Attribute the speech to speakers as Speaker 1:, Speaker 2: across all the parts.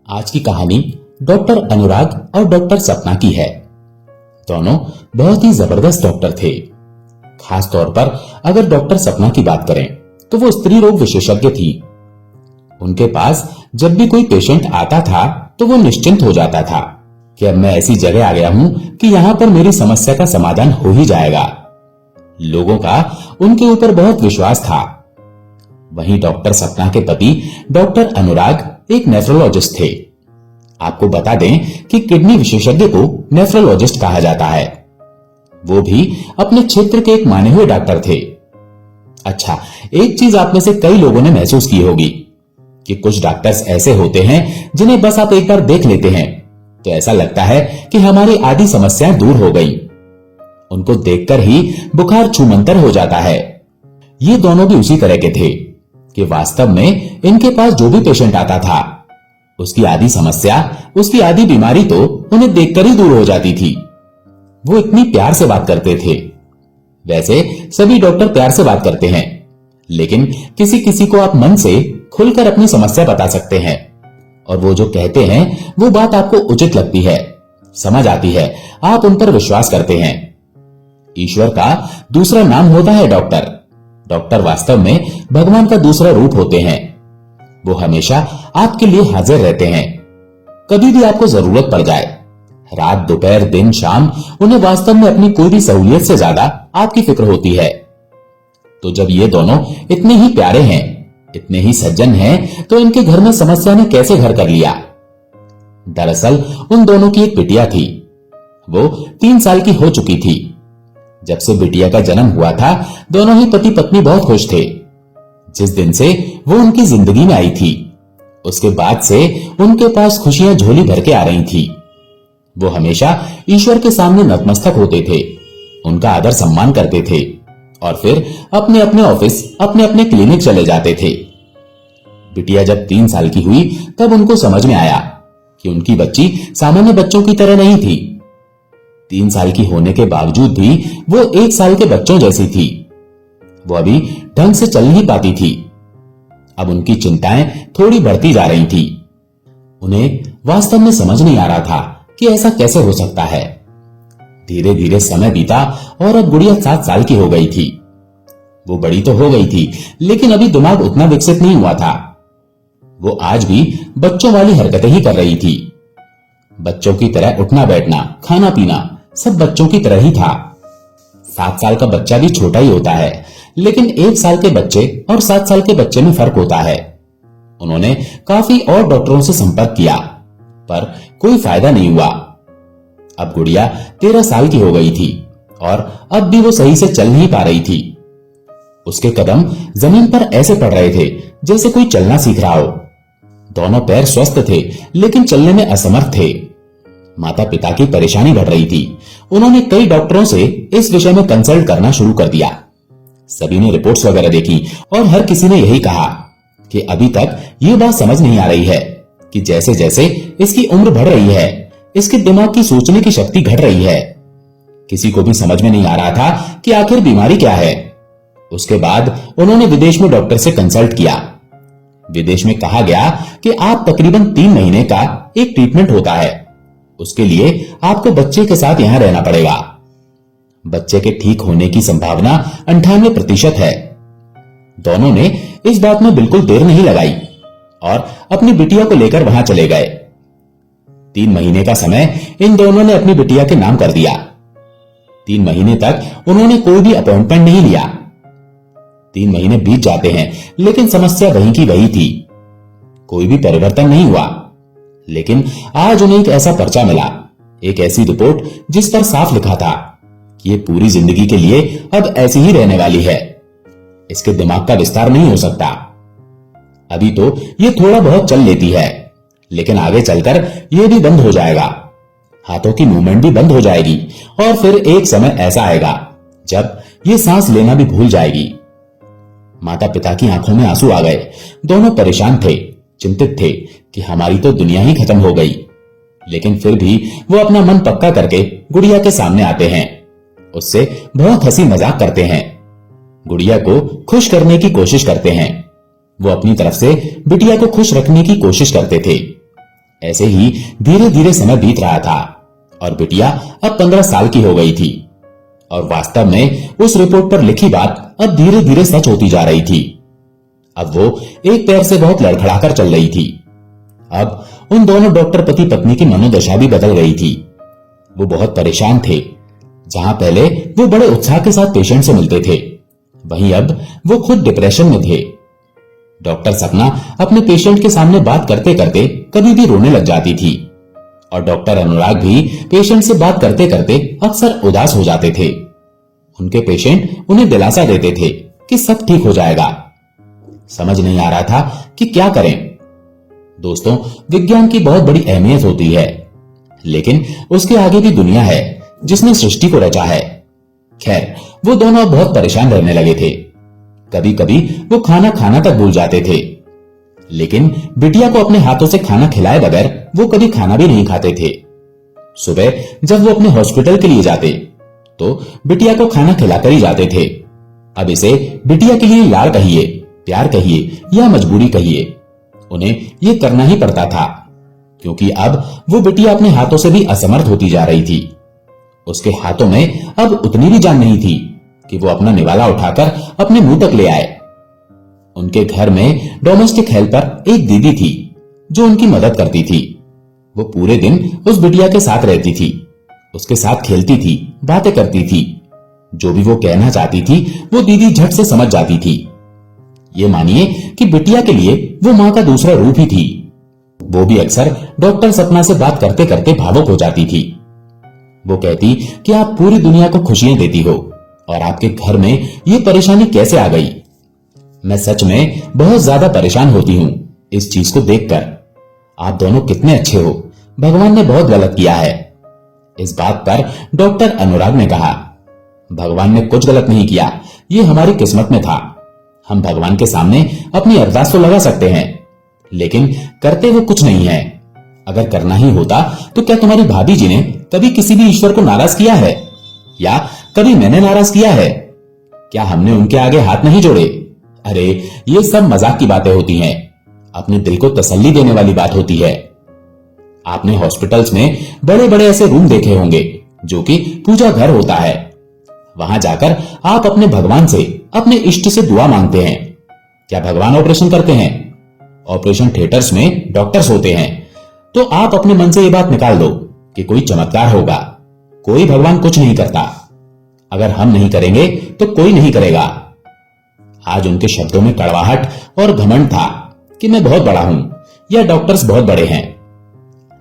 Speaker 1: आज की कहानी डॉक्टर अनुराग और डॉक्टर सपना की है। दोनों बहुत ही जबरदस्त डॉक्टर थे। खास तौर पर अगर डॉक्टर सपना की बात करें तो वो स्त्री रोग विशेषज्ञ थी। उनके पास जब भी कोई पेशेंट आता था तो वो निश्चिंत हो जाता था कि अब मैं ऐसी जगह आ गया हूं कि यहां पर मेरी समस्या का समाधान हो ही जाएगा। लोगों का उनके ऊपर बहुत विश्वास था। वहीं डॉक्टर सपना के पति डॉक्टर अनुराग एक नेफ्रोलॉजिस्ट थे। आपको बता दें कि किडनी विशेषज्ञ को नेफ्रोलॉजिस्ट कहा जाता है। वो भी अपने क्षेत्र के एक माने हुए डॉक्टर थे। अच्छा, एक चीज आप में से कई लोगों ने महसूस की होगी कि कुछ डॉक्टर्स ऐसे होते हैं जिन्हें बस आप एक बार देख लेते हैं तो ऐसा लगता है कि हमारी आधी समस्याएं दूर हो गई। उनको देखकर ही बुखार छूमंतर हो जाता है। ये दोनों भी उसी तरह के थे कि वास्तव में इनके पास जो भी पेशेंट आता था उसकी आधी समस्या, उसकी आधी बीमारी तो उन्हें देखकर ही दूर हो जाती थी। वो इतनी प्यार से बात करते थे। वैसे सभी डॉक्टर प्यार से बात करते हैं, लेकिन किसी किसी को आप मन से खुलकर अपनी समस्या बता सकते हैं और वो जो कहते हैं वो बात आपको उचित लगती है, समझ आती है, आप उन पर विश्वास करते हैं। ईश्वर का दूसरा नाम होता है डॉक्टर। डॉक्टर वास्तव में भगवान का दूसरा रूप होते हैं। वो हमेशा आपके लिए हाजिर रहते हैं। कभी भी आपको जरूरत पड़ जाए, रात दोपहर दिन शाम, उन्हें वास्तव में अपनी कोई भी सहूलियत से ज्यादा आपकी फिक्र होती है। तो जब ये दोनों इतने ही प्यारे हैं, इतने ही सज्जन हैं, तो इनके घर में समस्या ने कैसे घर कर लिया? दरअसल उन दोनों की एक बिटिया थी। वो 3 साल की हो चुकी थी। जब से बिटिया का जन्म हुआ था, दोनों ही पति पत्नी बहुत खुश थे। जिस दिन से वो उनकी जिंदगी में आई थी, उसके बाद से उनके पास खुशियां झोली भर के आ रही थी। वो हमेशा ईश्वर के सामने नतमस्तक होते थे, उनका आदर सम्मान करते थे और फिर अपने अपने ऑफिस, अपने अपने क्लिनिक चले जाते थे। बिटिया जब 3 साल की हुई तब उनको समझ में आया कि उनकी बच्ची सामान्य बच्चों की तरह नहीं थी। 3 साल की होने के बावजूद भी वो 1 साल के बच्चों जैसी थी। वो अभी ढंग से चल नहीं पाती थी। अब उनकी चिंताएं थोड़ी बढ़ती जा रही थी। उन्हें वास्तव में समझ नहीं आ रहा था कि ऐसा कैसे हो सकता है। धीरे धीरे समय बीता और अब गुड़िया 7 साल की हो गई थी। वो बड़ी तो हो गई थी, लेकिन अभी दिमाग उतना विकसित नहीं हुआ था। वो आज भी बच्चों वाली हरकतें ही कर रही थी। बच्चों की तरह उठना बैठना, खाना पीना सब बच्चों की तरह ही था। 7 साल का बच्चा भी छोटा ही होता है, लेकिन 1 साल के बच्चे और 7 साल के बच्चे में फर्क होता है। उन्होंने काफी और डॉक्टरों से संपर्क किया, पर कोई फायदा नहीं हुआ। अब गुड़िया 13 साल की हो गई थी और अब भी वो सही से चल नहीं पा रही थी। उसके कदम जमीन पर ऐसे पड़ रहे थे जैसे कोई चलना सीख रहा हो। दोनों पैर स्वस्थ थे, लेकिन चलने में असमर्थ थे। माता पिता की परेशानी बढ़ रही थी। उन्होंने कई डॉक्टरों से इस विषय में कंसल्ट करना शुरू कर दिया। सभी ने रिपोर्ट्स वगैरह देखी और हर किसी ने यही कहा कि अभी तक ये बात समझ नहीं आ रही है कि जैसे जैसे इसकी उम्र बढ़ रही है, इसके दिमाग की सोचने की शक्ति घट रही है। किसी को भी समझ में नहीं आ रहा था कि आखिर बीमारी क्या है। उसके बाद उन्होंने विदेश में डॉक्टर से कंसल्ट किया। विदेश में कहा गया कि आप तकरीबन 3 महीने का एक ट्रीटमेंट होता है, उसके लिए आपको बच्चे के साथ यहां रहना पड़ेगा। बच्चे के ठीक होने की संभावना 98% है। दोनों ने इस बात में बिल्कुल देर नहीं लगाई और अपनी बिटिया को लेकर वहां चले गए। 3 महीने का समय इन दोनों ने अपनी बिटिया के नाम कर दिया। 3 महीने तक उन्होंने कोई भी अपॉइंटमेंट नहीं लिया। 3 महीने बीत जाते हैं, लेकिन समस्या वही की वही थी। कोई भी परिवर्तन नहीं हुआ। लेकिन आज उन्हें एक ऐसा पर्चा मिला, एक ऐसी रिपोर्ट जिस पर साफ लिखा था कि ये पूरी जिंदगी के लिए अब ऐसी ही रहने वाली है। इसके दिमाग का विस्तार नहीं हो सकता। अभी तो ये थोड़ा बहुत चल लेती है, लेकिन आगे चलकर ये भी बंद हो जाएगा। हाथों की मूवमेंट भी बंद हो जाएगी और फिर एक समय ऐसा आएगा जब ये सांस लेना भी भूल जाएगी। माता पिता की आंखों में आंसू आ गए। दोनों परेशान थे, चिंतित थे कि हमारी तो दुनिया ही खत्म हो गई। लेकिन फिर भी वो अपना मन पक्का करके गुड़िया के सामने आते हैं, उससे बहुत हंसी मजाक करते हैं, गुड़िया को खुश करने की कोशिश करते हैं। वो अपनी तरफ से बिटिया को खुश रखने की कोशिश करते थे, ऐसे ही धीरे धीरे समय बीत रहा था और बिटिया अब 15 साल की हो गई थी और वास्तव में उस रिपोर्ट पर लिखी बात अब धीरे धीरे सच होती जा रही थी। अब वो एक पैर से बहुत लड़खड़ाकर चल रही थी। अब उन दोनों डॉक्टर पति पत्नी की मनोदशा भी बदल गई थी। वो बहुत परेशान थे। जहां पहले वो बड़े उत्साह के साथ पेशेंट से मिलते थे, वहीं अब वो खुद डिप्रेशन में थे। डॉक्टर सपना अपने पेशेंट के सामने बात करते करते कभी भी रोने लग जाती थी और डॉक्टर अनुराग भी पेशेंट से बात करते करते अक्सर उदास हो जाते थे। उनके पेशेंट उन्हें दिलासा देते थे कि सब ठीक हो जाएगा। समझ नहीं आ रहा था कि क्या करें। दोस्तों, विज्ञान की बहुत बड़ी अहमियत होती है, लेकिन उसके आगे भी दुनिया है जिसने सृष्टि को रचा है। खैर, वो दोनों बहुत परेशान रहने लगे थे। कभी कभी वो खाना खाना तक भूल जाते थे, लेकिन बिटिया को अपने हाथों से खाना खिलाए बगैर वो कभी खाना भी नहीं खाते थे। सुबह जब वो अपने हॉस्पिटल के लिए जाते तो बिटिया को खाना खिलाकर ही जाते थे। अब इसे बिटिया के लिए लाड़ कहिए, प्यार कहिए या मजबूरी कहिए, उन्हें ये करना ही पड़ता था, क्योंकि अब वो बिटिया अपने हाथों से भी असमर्थ होती जा रही थी। उसके हाथों में अब उतनी भी जान नहीं थी कि वो अपना निवाला उठाकर अपने मुंह तक ले आए। उनके घर में डोमेस्टिक हेल्पर एक दीदी थी जो उनकी मदद करती थी। वो पूरे दिन उस बिटिया के साथ रहती थी, उसके साथ खेलती थी, बातें करती थी। जो भी वो कहना चाहती थी वो दीदी झट से समझ जाती थी। ये मानिए कि बिटिया के लिए वो मां का दूसरा रूप ही थी। वो भी अक्सर डॉक्टर सपना से बात करते करते भावुक हो जाती थी। वो कहती कि आप पूरी दुनिया को खुशियां देती हो और आपके घर में ये परेशानी कैसे आ गई। मैं सच में बहुत ज्यादा परेशान होती हूं इस चीज को देखकर। आप दोनों कितने अच्छे हो, भगवान ने बहुत गलत किया है। इस बात पर डॉक्टर अनुराग ने कहा, भगवान ने कुछ गलत नहीं किया, ये हमारी किस्मत में था। हम भगवान के सामने अपनी अरदास तो लगा सकते हैं, लेकिन करते वो कुछ नहीं है। अगर करना ही होता तो क्या तुम्हारी भाभी जी ने कभी किसी भी ईश्वर को नाराज किया है, या कभी मैंने नाराज किया है? क्या हमने उनके आगे हाथ नहीं जोड़े? अरे, ये सब मजाक की बातें होती हैं, अपने दिल को तसल्ली देने वाली बात होती है। आपने हॉस्पिटल्स में बड़े बड़े ऐसे रूम देखे होंगे जो कि पूजा घर होता है। वहां जाकर आप अपने भगवान से, अपने इष्ट से दुआ मांगते हैं। क्या भगवान ऑपरेशन करते हैं? ऑपरेशन थिएटर्स में डॉक्टर्स होते हैं। तो आप अपने मन से ये बात निकाल दो कि कोई चमत्कार होगा। कोई भगवान कुछ नहीं करता। अगर हम नहीं करेंगे तो कोई नहीं करेगा। आज उनके शब्दों में कड़वाहट और घमंड था कि मैं बहुत बड़ा हूं या डॉक्टर्स बहुत बड़े हैं।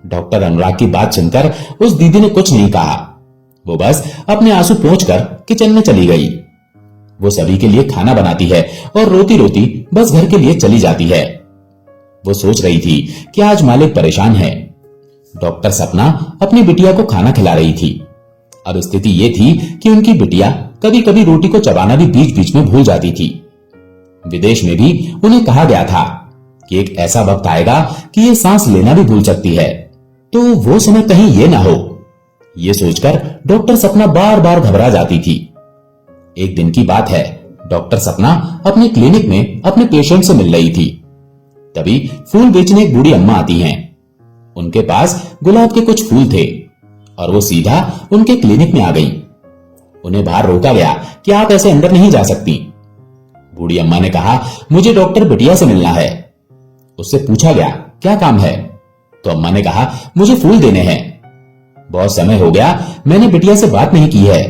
Speaker 1: डॉक्टर अनुराग की बात सुनकर उस दीदी ने कुछ नहीं कहा। वो बस अपने आंसू पोंछकर किचन में चली गई। वो सभी के लिए खाना बनाती है और रोती रोती बस घर के लिए चली जाती है। वो सोच रही थी कि आज मालिक परेशान है। डॉक्टर सपना अपनी बिटिया को खाना खिला रही थी। अब स्थिति ये थी कि उनकी बिटिया कभी कभी रोटी को चबाना भी बीच बीच में भूल जाती थी। विदेश में भी उन्हें कहा गया था कि एक ऐसा वक्त आएगा कि ये सांस लेना भी भूल सकती है, तो वो समय कहीं ये ना हो। ये सोचकर डॉक्टर सपना बार बार घबरा जाती थी। एक दिन की बात है, डॉक्टर सपना अपने क्लिनिक में अपने पेशेंट से मिल रही थी। तभी फूल बेचने एक बूढ़ी अम्मा आती हैं। उनके पास गुलाब के कुछ फूल थे और वो सीधा उनके क्लिनिक में आ गई। उन्हें बाहर रोका गया कि आप ऐसे अंदर नहीं जा सकती। बूढ़ी अम्मा ने कहा, मुझे डॉक्टर बिटिया से मिलना है। उससे पूछा गया, क्या काम है? तो अम्मा ने कहा, मुझे फूल देने हैं। बहुत समय हो गया, मैंने बिटिया से बात नहीं की है।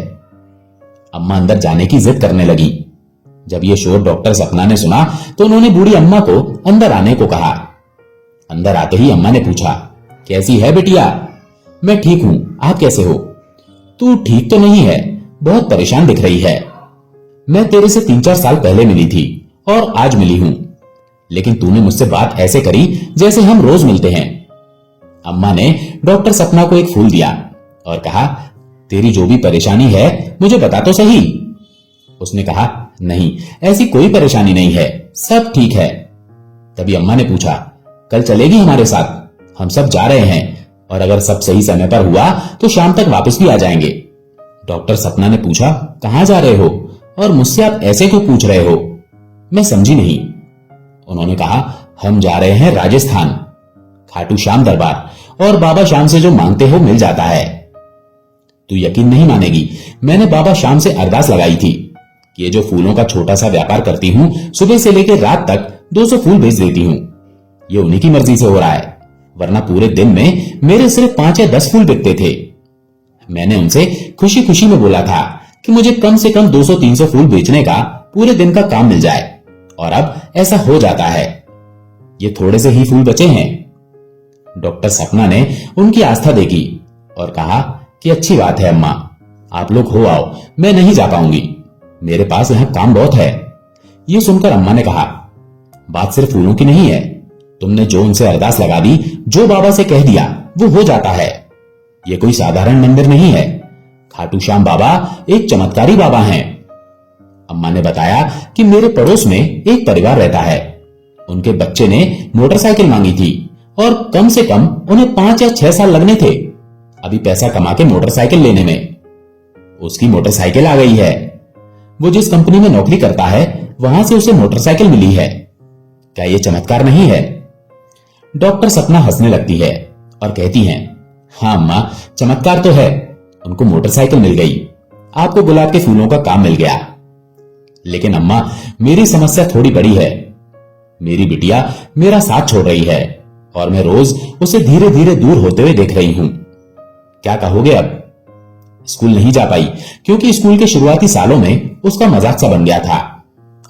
Speaker 1: अम्मा अंदर जाने की जिद करने लगी। जब ये शोर डॉक्टर सपना ने सुना तो उन्होंने बूढ़ी अम्मा को अंदर आने को कहा। अंदर आते ही अम्मा ने पूछा, कैसी है बिटिया? मैं ठीक हूं, आप कैसे हो? तू ठीक तो नहीं है, बहुत परेशान दिख रही है। मैं तेरे से 3-4 साल पहले मिली थी और आज मिली हूं, लेकिन तूने मुझसे बात ऐसे करी जैसे हम रोज मिलते हैं। अम्मा ने डॉक्टर सपना को एक फूल दिया और कहा, तेरी जो भी परेशानी है मुझे बता तो सही। उसने कहा, नहीं, ऐसी कोई परेशानी नहीं है, सब ठीक है। तभी अम्मा ने पूछा, कल चलेगी हमारे साथ? हम सब जा रहे हैं और अगर सब सही समय पर हुआ तो शाम तक वापस भी आ जाएंगे। डॉक्टर सपना ने पूछा, कहां जा रहे हो और मुझसे आप ऐसे क्यों पूछ रहे हो? मैं समझी नहीं। उन्होंने कहा, हम जा रहे हैं राजस्थान। खाटू श्याम दरबार और बाबा श्याम से जो मांगते हो मिल जाता है। तू यकीन नहीं मानेगी, मैंने बाबा श्याम से अरदास लगाई थी कि ये जो फूलों का छोटा सा व्यापार करती हूं, सुबह से लेकर रात तक 200 फूल बेच देती हूं। ये उन्हीं की मर्जी से हो रहा है, वरना पूरे दिन में मेरे सिर्फ 5 या 10 फूल बिकते थे। मैंने उनसे खुशी खुशी में बोला था कि मुझे कम से कम 200-300 फूल बेचने का पूरे दिन का काम मिल जाए, और अब ऐसा हो जाता है। ये थोड़े से ही फूल बचे हैं। डॉक्टर सपना ने उनकी आस्था देखी और कहा कि अच्छी बात है अम्मा, आप लोग हो आओ, मैं नहीं जा पाऊंगी, मेरे पास यहां काम बहुत है। ये सुनकर अम्मा ने कहा, बात सिर्फ फूलों की नहीं है, तुमने जो उनसे अरदास लगा दी, जो बाबा से कह दिया, वो हो जाता है। ये कोई साधारण मंदिर नहीं है, खाटू श्याम बाबा एक चमत्कारी बाबा हैं। अम्मा ने बताया कि मेरे पड़ोस में एक परिवार रहता है, उनके बच्चे ने मोटरसाइकिल मांगी थी और कम से कम उन्हें 5 या 6 साल लगने थे अभी पैसा कमा के मोटरसाइकिल लेने में। उसकी मोटरसाइकिल आ गई है। वो जिस कंपनी में नौकरी करता है, वहां से उसे मोटरसाइकिल मिली है। क्या ये चमत्कार नहीं है? डॉक्टर सपना हंसने लगती है और कहती हैं, हाँ अम्मा, चमत्कार तो है, उनको मोटरसाइकिल मिल गई, आपको गुलाब के फूलों का काम मिल गया। लेकिन अम्मा, मेरी समस्या थोड़ी बड़ी है। मेरी बिटिया मेरा साथ छोड़ रही है और मैं रोज उसे धीरे धीरे दूर होते हुए देख रही हूं। क्या कहोगे अब? स्कूल नहीं जा पाई क्योंकि स्कूल के शुरुआती सालों में उसका मजाक सा बन गया था,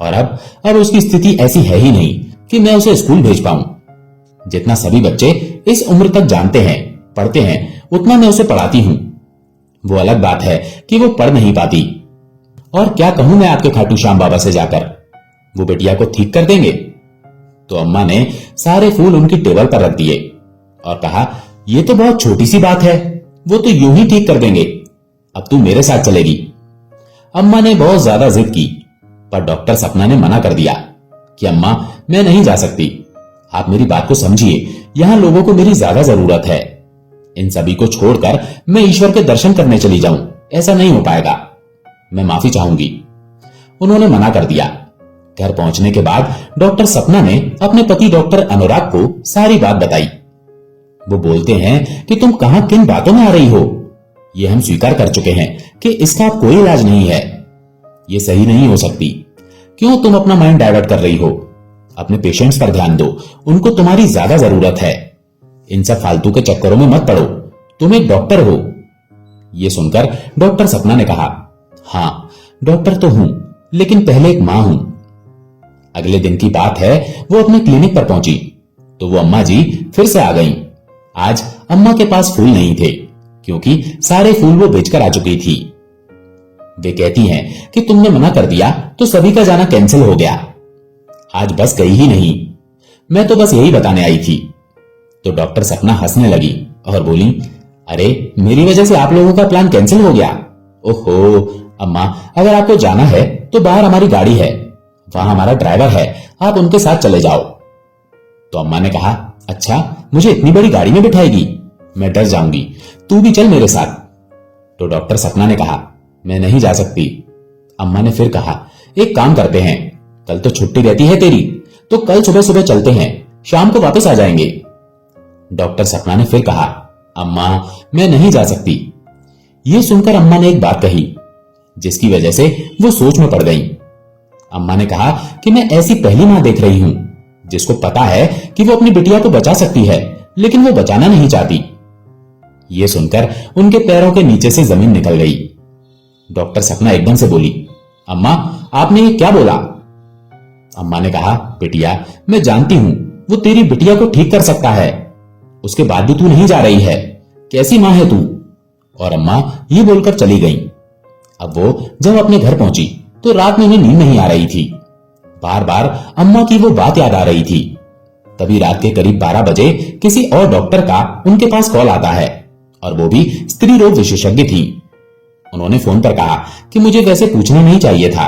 Speaker 1: और अब उसकी स्थिति ऐसी है ही नहीं कि मैं उसे स्कूल भेज पाऊं। जितना सभी बच्चे इस उम्र तक जानते हैं, पढ़ते हैं, उतना मैं उसे पढ़ाती हूं। वो अलग बात है कि वो पढ़ नहीं पाती। और क्या कहूं मैं आपके खाटू श्याम बाबा से जाकर, वो बिटिया को ठीक कर देंगे? तो अम्मा ने सारे फूल उनकी टेबल पर रख दिए और कहा, यह तो बहुत छोटी सी बात है, वो तो यूं ही ठीक कर देंगे, अब तू मेरे साथ चलेगी। अम्मा ने बहुत ज्यादा जिद की, पर डॉक्टर सपना ने मना कर दिया कि अम्मा, मैं नहीं जा सकती, आप मेरी बात को समझिए, यहां लोगों को मेरी ज्यादा जरूरत है। इन सभी को छोड़कर मैं ईश्वर के दर्शन करने चली जाऊं, ऐसा नहीं हो पाएगा, मैं माफी चाहूंगी। उन्होंने मना कर दिया। घर पहुंचने के बाद डॉक्टर सपना ने अपने पति डॉक्टर अनुराग को सारी बात बताई। वो बोलते हैं कि तुम कहां किन बातों में आ रही हो, ये हम स्वीकार कर चुके हैं कि इसका कोई इलाज नहीं है, ये सही नहीं हो सकती। क्यों तुम अपना माइंड डाइवर्ट कर रही हो? अपने पेशेंट्स पर ध्यान दो, उनको तुम्हारी ज्यादा जरूरत है। इन सब फालतू के चक्करों में मत पड़ो, तुम एक डॉक्टर हो। यह सुनकर डॉक्टर सपना ने कहा, हां डॉक्टर तो हूं, लेकिन पहले एक मां हूं। अगले दिन की बात है, वो अपने क्लिनिक पर पहुंची तो वो अम्मा जी फिर से आ गईं। आज अम्मा के पास फूल नहीं थे क्योंकि सारे फूल वो बेचकर आ चुकी थी। वे कहती हैं कि तुमने मना कर दिया तो सभी का जाना कैंसिल हो गया। आज बस गई ही नहीं, मैं तो बस यही बताने आई थी। तो डॉक्टर सपना हंसने लगी और बोली, अरे मेरी वजह से आप लोगों का प्लान कैंसिल हो गया? ओहो अम्मा, अगर आपको जाना है तो बाहर हमारी गाड़ी है, वहां हमारा ड्राइवर है, आप उनके साथ चले जाओ। तो अम्मा ने कहा, अच्छा मुझे इतनी बड़ी गाड़ी में बिठाएगी, मैं डर जाऊंगी, तू भी चल मेरे साथ। तो डॉक्टर सपना ने कहा, मैं नहीं जा सकती। अम्मा ने फिर कहा, एक काम करते हैं, कल तो छुट्टी रहती है तेरी, तो कल सुबह सुबह चलते हैं, शाम को वापस आ जाएंगे। डॉक्टर सपना ने फिर कहा, अम्मा मैं नहीं जा सकती। यह सुनकर अम्मा ने एक बात कही जिसकी वजह से वो सोच में पड़ गई। अम्मा ने कहा कि मैं ऐसी पहली मां देख रही हूं जिसको पता है कि वो अपनी बिटिया को बचा सकती है, लेकिन वो बचाना नहीं चाहती। यह सुनकर उनके पैरों के नीचे से जमीन निकल गई। डॉक्टर सपना एकदम से बोली, अम्मा आपने ये क्या बोला? अम्मा ने कहा, बिटिया मैं जानती हूं वो तेरी बिटिया को ठीक कर सकता है, उसके बाद भी तू नहीं जा रही है, कैसी मां है तू? और अम्मा ये बोलकर चली गई। अब वो जब अपने घर पहुंची तो रात में उन्हें नींद नहीं आ रही थी। बार बार अम्मा की वो बात याद आ रही थी। तभी रात के करीब 12 बजे किसी और डॉक्टर का उनके पास कॉल आता है, और वो भी स्त्री रोग विशेषज्ञ थी। उन्होंने फोन पर कहा कि मुझे वैसे पूछना नहीं चाहिए था,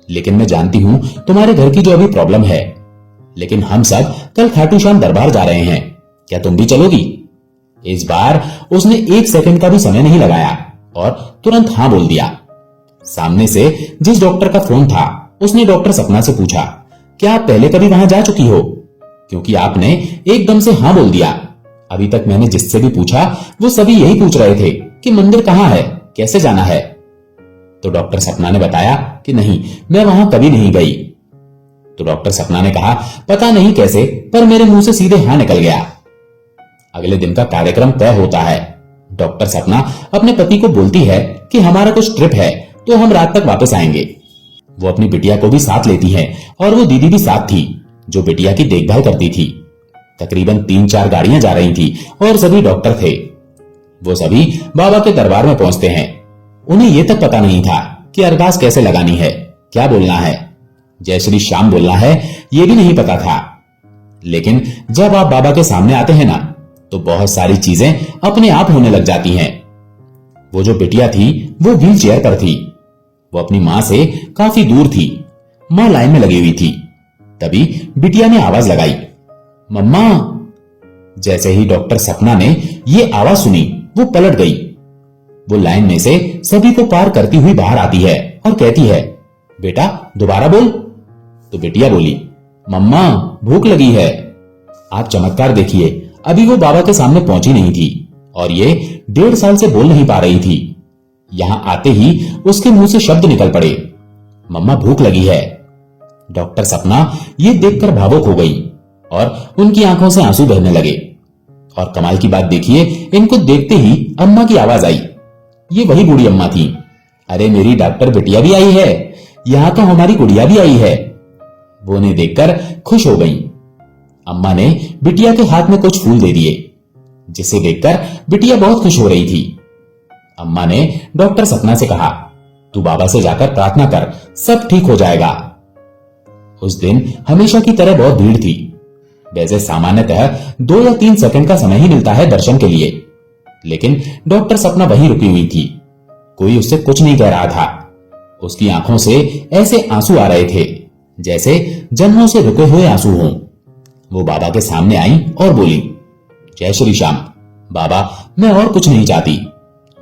Speaker 1: लेकिन मैं जानती हूं तुम्हारे घर की जो अभी प्रॉब्लम है, लेकिन हम सब कल खाटू श्याम दरबार जा रहे हैं, क्या तुम भी चलोगी? इस बार उसने 1 सेकंड का भी समय नहीं लगाया और तुरंत हां बोल दिया। सामने से जिस डॉक्टर का फोन था उसने डॉक्टर सपना से पूछा, क्या आप पहले कभी वहां जा चुकी हो? क्योंकि आपने एकदम से हाँ बोल दिया। अभी तक मैंने जिससे भी पूछा वो सभी यही पूछ रहे थे कि मंदिर कहाँ है, कैसे जाना है। तो डॉक्टर सपना ने बताया कि नहीं, मैं वहां कभी नहीं गई। तो डॉक्टर सपना ने कहा, पता नहीं कैसे पर मेरे मुंह से सीधे हाँ निकल गया। अगले दिन का कार्यक्रम तय होता है। डॉक्टर सपना अपने पति को बोलती है कि हमारा कुछ ट्रिप है तो हम रात तक वापस आएंगे। वो अपनी बिटिया को भी साथ लेती है और वो दीदी भी साथ थी जो बिटिया की देखभाल करती थी। तकरीबन 3-4 गाड़ियां जा रही थी और सभी डॉक्टर थे। वो सभी बाबा के दरबार में पहुंचते हैं। उन्हें यह तक पता नहीं था कि अरदास कैसे लगानी है, क्या बोलना है, जय श्री श्याम बोलना है, यह भी नहीं पता था। लेकिन जब आप बाबा के सामने आते हैं ना तो बहुत सारी चीजें अपने आप होने लग जाती हैं। वो जो बिटिया थी वो व्हील चेयर पर थी। वो अपनी मां से काफी दूर थी। मां लाइन में लगी हुई थी। तभी बिटिया ने आवाज लगाई, मम्मा। जैसे ही डॉक्टर सपना ने ये आवाज सुनी वो पलट गई। वो लाइन में से सभी को पार करती हुई बाहर आती है और कहती है, बेटा दोबारा बोल। तो बिटिया बोली, मम्मा भूख लगी है। आप चमत्कार देखिए, अभी वो बाबा के सामने पहुंची नहीं थी और ये 1.5 साल से बोल नहीं पा रही थी। यहां आते ही उसके मुंह से शब्द निकल पड़े, मम्मा भूख लगी है। डॉक्टर सपना ये देखकर भावुक हो गई और उनकी आंखों से आंसू बहने लगे। और कमाल की बात देखिए, इनको देखते ही अम्मा की आवाज आई। ये वही बूढ़ी अम्मा थी। अरे मेरी डॉक्टर बिटिया भी आई है, यहां तो हमारी गुड़िया भी आई है। वो उन्हें देखकर खुश हो गई। अम्मा ने बिटिया के हाथ में कुछ फूल दे दिए, जिसे देखकर बिटिया बहुत खुश हो रही थी। अम्मा ने डॉक्टर सपना से कहा, तू बाबा से जाकर प्रार्थना कर, सब ठीक हो जाएगा। उस दिन हमेशा की तरह बहुत भीड़ थी। वैसे सामान्यतः 2 या 3 सेकंड का समय ही मिलता है दर्शन के लिए, लेकिन डॉक्टर सपना वहीं रुकी हुई थी। कोई उससे कुछ नहीं कह रहा था। उसकी आंखों से ऐसे आंसू आ रहे थे जैसे जन्मों से रुके हुए आंसू हों। वो बाबा के सामने आई और बोली, जय श्री श्याम। बाबा मैं और कुछ नहीं चाहती।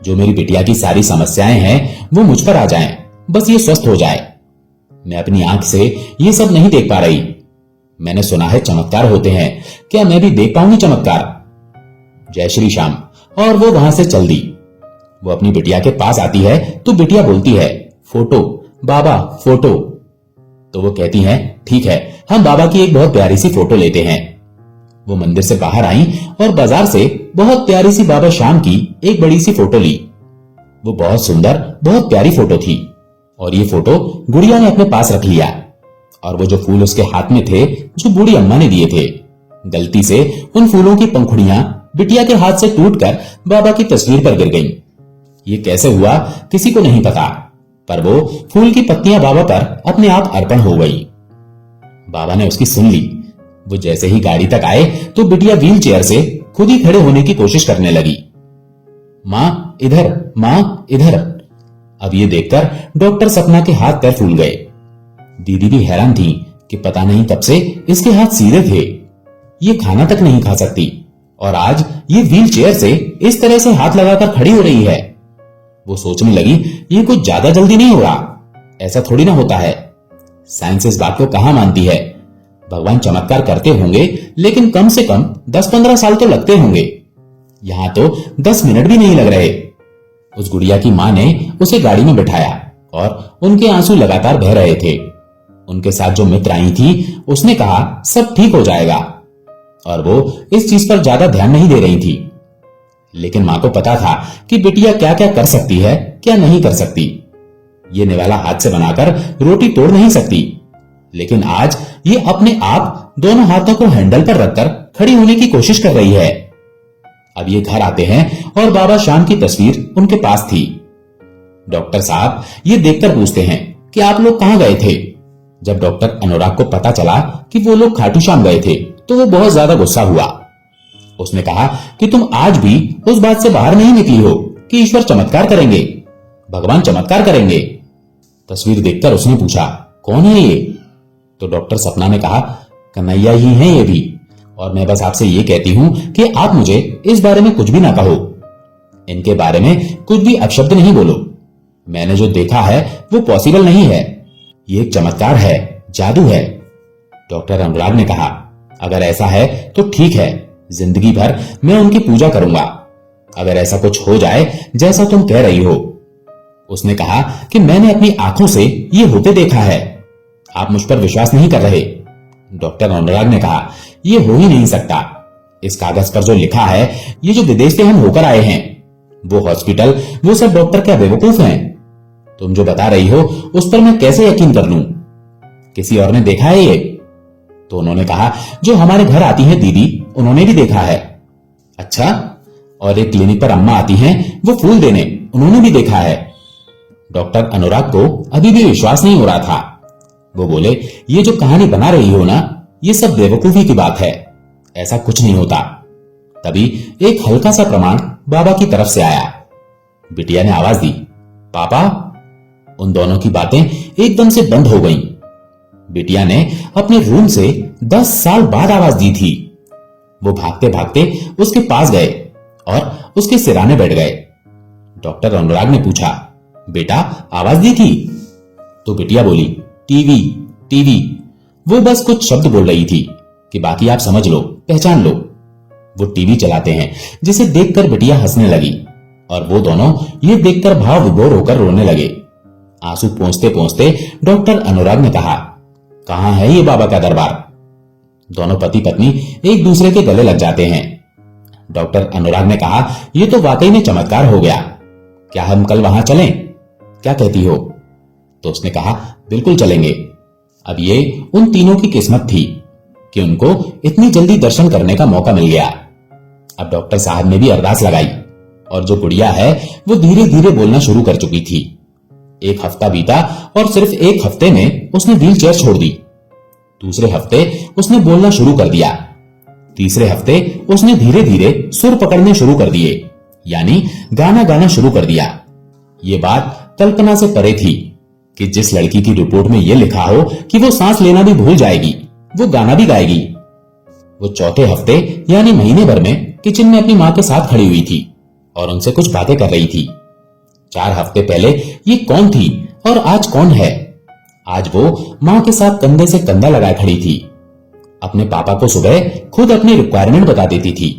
Speaker 1: जो मेरी बिटिया की सारी समस्याएं हैं वो मुझ पर आ जाएं, बस ये स्वस्थ हो जाए। मैं अपनी आंख से ये सब नहीं देख पा रही। मैंने सुना है चमत्कार होते हैं, क्या मैं भी देख पाऊंगी चमत्कार? जय श्री श्याम। और वो वहां से चल दी। वो अपनी बिटिया के पास आती है तो बिटिया बोलती है, फोटो बाबा फोटो। तो वो कहती हैं, ठीक है, हम बाबा की एक बहुत प्यारी सी फोटो लेते हैं। वो मंदिर से बाहर आई और बाजार से बहुत प्यारी सी बाबा श्याम की एक बड़ी सी फोटो ली। वो बहुत सुंदर, बहुत प्यारी फोटो थी और ये फोटो गुड़िया ने अपने पास रख लिया। और वो जो फूल उसके हाथ में थे जो बूढ़ी अम्मा ने दिए थे, गलती से उन फूलों की पंखुड़ियां बिटिया के हाथ से टूटकर बाबा की तस्वीर पर गिर गईं। ये कैसे हुआ किसी को नहीं पता, पर वो फूल की पत्तियां बाबा पर अपने आप अर्पण हो गई। बाबा ने उसकी सुन ली। वो जैसे ही गाड़ी तक आए तो बिटिया व्हील चेयर से खुद ही खड़े होने की कोशिश करने लगी। मां इधर, मां इधर। अब ये देखकर डॉक्टर सपना के हाथ पैर फूल गए। दीदी भी हैरान थी कि पता नहीं कब से इसके हाथ सीधे थे। ये खाना तक नहीं खा सकती और आज ये व्हील चेयर से इस तरह से हाथ लगाकर खड़ी हो रही है। वो सोचने लगी, ये कुछ ज्यादा जल्दी नहीं हो रहा, ऐसा थोड़ी ना होता है। साइंस इस बात को कहां मानती है। भगवान चमत्कार करते होंगे लेकिन कम से कम 10-15 साल तो लगते होंगे। यहां तो 10 मिनट भी नहीं लग रहे। उस गुड़िया की मां ने उसे गाड़ी में बिठाया और उनके आंसू लगातार बह रहे थे। उनके साथ जो मित्र आई थी उसने कहा सब ठीक हो जाएगा और वो इस चीज पर ज्यादा ध्यान नहीं दे रही थी। लेकिन मां को पता था कि बिटिया क्या क्या कर सकती है, क्या नहीं कर सकती। ये निवाला हाथ से बनाकर रोटी तोड़ नहीं सकती, लेकिन आज ये अपने आप दोनों हाथों को हैंडल पर रखकर खड़ी होने की कोशिश कर रही है। अब ये घर आते हैं और बाबा श्याम की तस्वीर उनके पास थी। डॉक्टर साहब ये देखकर पूछते हैं कि आप लोग कहां गए थे। जब डॉक्टर अनुराग को पता चला कि वो लोग खाटू श्याम गए थे तो वो बहुत ज्यादा गुस्सा हुआ। उसने कहा कि तुम आज भी उस बात से बाहर नहीं निकली हो कि ईश्वर चमत्कार करेंगे, भगवान चमत्कार करेंगे। तस्वीर देखकर उसने पूछा, कौन है ये? तो डॉक्टर सपना ने कहा, कन्हैया ही हैं ये भी, और मैं बस आपसे ये कहती हूं कि आप मुझे इस बारे में कुछ भी ना कहो। इनके बारे में कुछ भी अपशब्द नहीं बोलो। मैंने जो देखा है वो पॉसिबल नहीं है। ये एक चमत्कार है, जादू है। डॉक्टर अनुराग ने कहा, अगर ऐसा है तो ठीक है, जिंदगी भर मैं उनकी पूजा करूंगा। अगर ऐसा कुछ हो जाए जैसा तुम कह रही हो। उसने कहा कि मैंने अपनी आंखों से ये होते देखा है, आप मुझ पर विश्वास नहीं कर रहे। डॉक्टर अनुराग ने कहा, यह हो ही नहीं सकता। इस कागज पर जो लिखा है, ये जो विदेश से हम होकर आए हैं, वो हॉस्पिटल, वो सब डॉक्टर क्या बेवकूफ हैं? तुम जो बता रही हो उस पर मैं कैसे यकीन कर लूं? किसी और ने देखा है ये? तो उन्होंने कहा, जो हमारे घर आती है दीदी, उन्होंने भी देखा है। अच्छा, और एक क्लिनिक पर अम्मा आती हैं, वो फूल देने, उन्होंने भी देखा है। डॉक्टर अनुराग को अभी भी विश्वास नहीं हो रहा था। वो बोले, ये जो कहानी बना रही हो ना, ये सब बेवकूफी की बात है, ऐसा कुछ नहीं होता। तभी एक हल्का सा प्रमाण बाबा की तरफ से आया। बिटिया ने आवाज दी, पापा। उन दोनों की बातें एकदम से बंद हो गईं। बिटिया ने अपने रूम से 10 साल बाद आवाज दी थी। वो भागते भागते उसके पास गए और उसके सिराने बैठ गए। डॉक्टर अनुराग ने पूछा, बेटा आवाज दी थी? तो बिटिया बोली, टीवी टीवी। वो बस कुछ शब्द बोल रही थी कि बाकी आप समझ लो, पहचान लो। वो टीवी चलाते हैं, जिसे देखकर बिटिया हंसने लगी और वो दोनों ये देखकर भाव विभोर होकर रोने लगे। आंसू पोंछते पोंछते डॉक्टर अनुराग ने कहा, कहां है ये बाबा का दरबार? दोनों पति पत्नी एक दूसरे के गले लग जाते हैं। डॉक्टर अनुराग ने कहा, ये तो वाकई में चमत्कार हो गया, क्या हम कल वहां चलें? क्या कहती हो? तो उसने कहा, बिल्कुल चलेंगे। अब ये उन तीनों की किस्मत थी कि उनको इतनी जल्दी दर्शन करने का मौका मिल गया। अब डॉक्टर साहब ने भी अरदास लगाई और जो गुड़िया है वो धीरे धीरे बोलना शुरू कर चुकी थी। एक हफ्ता बीता और सिर्फ एक हफ्ते में उसने व्हील चेयर छोड़ दी। दूसरे हफ्ते उसने बोलना शुरू कर दिया। तीसरे हफ्ते उसने धीरे धीरे सुर पकड़ने शुरू कर दिए, यानी गाना गाना शुरू कर दिया। ये बात कल्पना से परे थी कि जिस लड़की की रिपोर्ट में यह लिखा हो कि वो सांस लेना भी भूल जाएगी, वो गाना भी गाएगी। वो चौथे हफ्ते यानी महीने भर में किचन में अपनी मां के साथ खड़ी हुई थी और उनसे कुछ बातें कर रही थी। 4 हफ्ते पहले ये कौन थी और आज कौन है? आज वो मां के साथ कंधे से कंधा लगाए खड़ी थी। अपने पापा को सुबह खुद अपनी रिक्वायरमेंट बता देती थी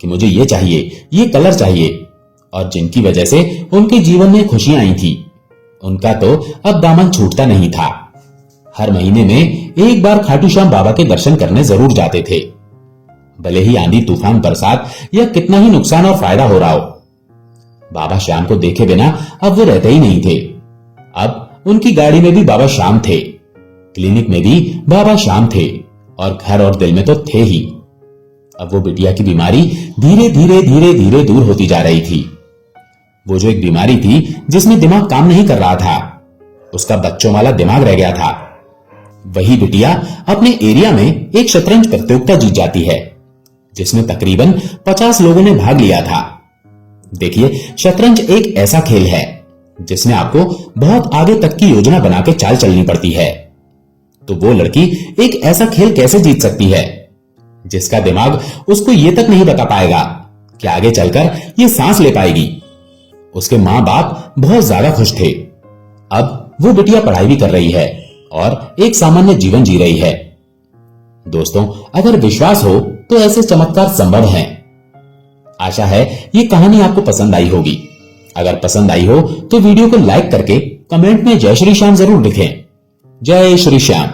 Speaker 1: कि मुझे ये चाहिए, ये कलर चाहिए, और जिनकी वजह से उनके जीवन में खुशियां आई थी, उनका तो अब दामन छूटता नहीं था। हर महीने में एक बार खाटू श्याम बाबा के दर्शन करने जरूर जाते थे, भले ही आंधी तूफान बरसात या कितना ही नुकसान और फायदा हो रहा हो। बाबा श्याम को देखे बिना अब वो रहते ही नहीं थे। अब उनकी गाड़ी में भी बाबा श्याम थे, क्लिनिक में भी बाबा श्याम थे और घर और दिल में तो थे ही। अब वो बिटिया की बीमारी धीरे धीरे धीरे धीरे दूर होती जा रही थी। वो जो एक बीमारी थी जिसमें दिमाग काम नहीं कर रहा था, उसका बच्चों वाला दिमाग रह गया था। वही बिटिया अपने एरिया में एक शतरंज प्रतियोगिता जीत जाती है, जिसमें तकरीबन 50 लोगों ने भाग लिया था। देखिए, शतरंज एक ऐसा खेल है जिसमें आपको बहुत आगे तक की योजना बना के चाल चलनी पड़ती है। तो वो लड़की एक ऐसा खेल कैसे जीत सकती है जिसका दिमाग उसको ये तक नहीं बता पाएगा कि आगे चलकर ये सांस ले पाएगी। उसके मां बाप बहुत ज्यादा खुश थे। अब वो बिटिया पढ़ाई भी कर रही है और एक सामान्य जीवन जी रही है। दोस्तों, अगर विश्वास हो तो ऐसे चमत्कार संभव हैं। आशा है ये कहानी आपको पसंद आई होगी। अगर पसंद आई हो तो वीडियो को लाइक करके कमेंट में जय श्री श्याम जरूर लिखें। जय श्री श्याम।